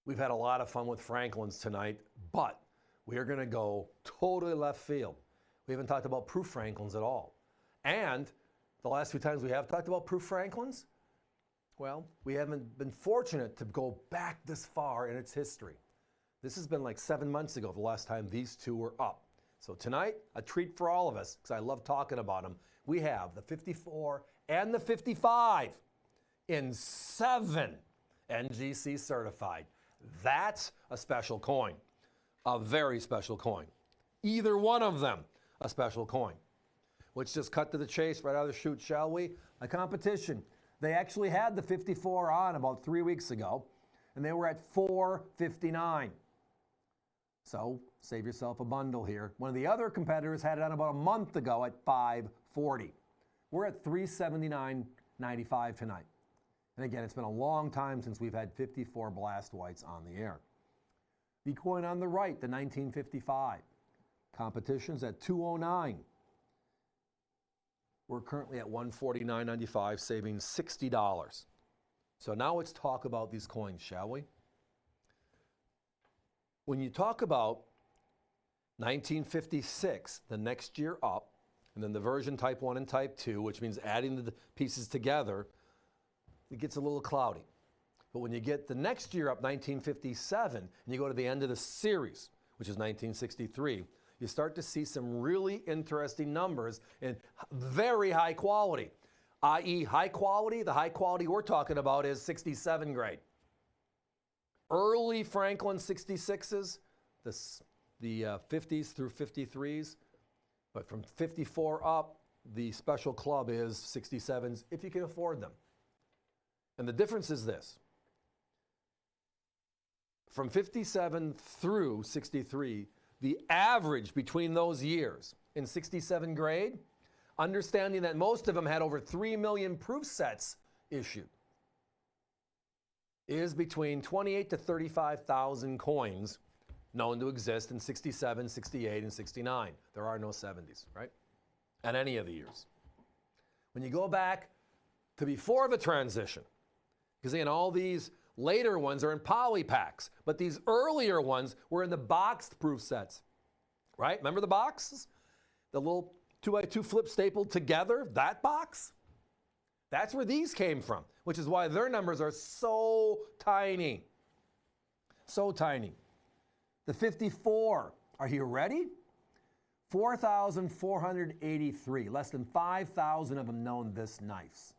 We've had a lot of fun with Franklin's tonight, but we are going to go totally left field. We haven't talked about proof Franklin's at all. And the last few times we have talked about proof Franklin's, well, we haven't been fortunate to go back this far in its history. This has been like 7 months ago the last time these two were up. So tonight, a treat for all of us, because I love talking about them. We have the 54 and the 55 in 7 NGC certified. That's a special coin, a very special coin. Either one of them, a special coin. Let's just cut to the chase right out of the chute, shall we? A competition. They actually had the 54 on about 3 weeks ago, and they were at $4.59. So save yourself a bundle here. One of the other competitors had it on about a month ago at $5.40. We're at $379.95 tonight. And again, it's been a long time since we've had 54 blast whites on the air. The coin on the right, the 1955. Competition's at $209. We're currently at $149.95, saving $60. So now let's talk about these coins, shall we? When you talk about 1956, the next year up, and then the version type 1 and type 2, which means adding the pieces together, it gets a little cloudy. But when you get the next year up, 1957, and you go to the end of the series, which is 1963, you start to see some really interesting numbers and very high quality, i.e. high quality. The high quality we're talking about is 67 grade. Early Franklin 66s, the 50s through 53s, but from 54 up, the special club is 67s if you can afford them. And the difference is this. From 57 through 63, the average between those years in 67 grade, understanding that most of them had over 3 million proof sets issued, is between 28 to 35,000 coins known to exist in 67, 68, and 69. There are no 70s, right? At any of the years. When you go back to before the transition, because again, all these later ones are in poly packs, but these earlier ones were in the boxed proof sets, right? Remember the boxes? The little 2x2 flip stapled together, that box? That's where these came from, which is why their numbers are so tiny. So tiny. The 54, are you ready? 4,483, less than 5,000 of them known this nice.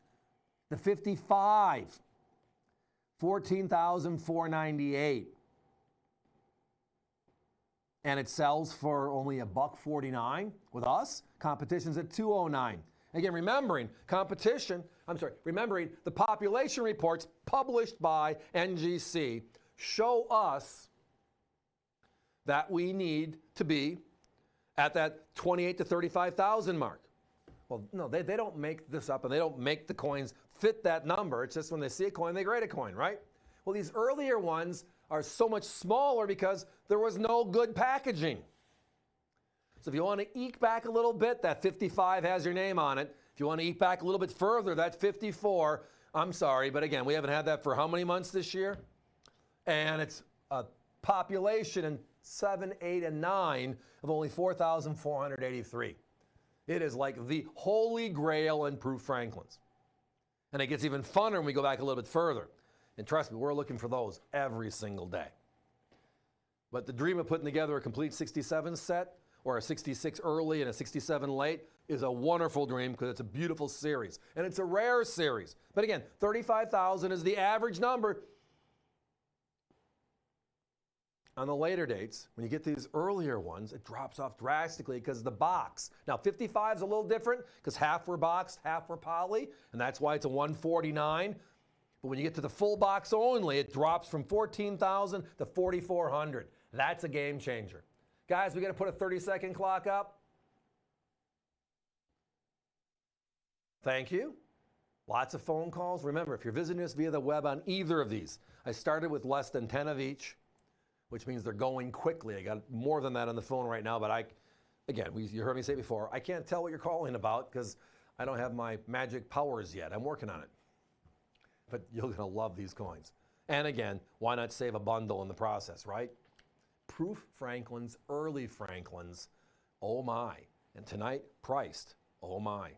The 55, 14,498. And it sells for only $1.49 with us. Competition's at $209. Again, remembering the population reports published by NGC show us that we need to be at that 28 to 35,000 mark. Well, no, they don't make this up, and they don't make the coins fit that number. It's just when they see a coin, they grade a coin, right? Well, these earlier ones are so much smaller because there was no good packaging. So if you want to eke back a little bit, that 55 has your name on it. If you want to eke back a little bit further, that 54, I'm sorry, but again, we haven't had that for how many months this year? And it's a population in 7, 8, and 9 of only 4,483. It is like the holy grail in proof Franklins. And it gets even funner when we go back a little bit further. And trust me, we're looking for those every single day. But the dream of putting together a complete 67 set, or a 66 early and a 67 late, is a wonderful dream because it's a beautiful series. And it's a rare series. But again, 35,000 is the average number. On the later dates, when you get these earlier ones, it drops off drastically because of the box. Now, 55 is a little different because half were boxed, half were poly, and that's why it's a 149. But when you get to the full box only, it drops from 14,000 to 4,400. That's a game changer. Guys, we got to put a 30-second clock up. Thank you. Lots of phone calls. Remember, if you're visiting us via the web on either of these, I started with less than 10 of each, which means they're going quickly. I got more than that on the phone right now, but you heard me say before, I can't tell what you're calling about because I don't have my magic powers yet. I'm working on it. But you're going to love these coins. And again, why not save a bundle in the process, right? Proof Franklins, early Franklins, oh my. And tonight, priced, oh my.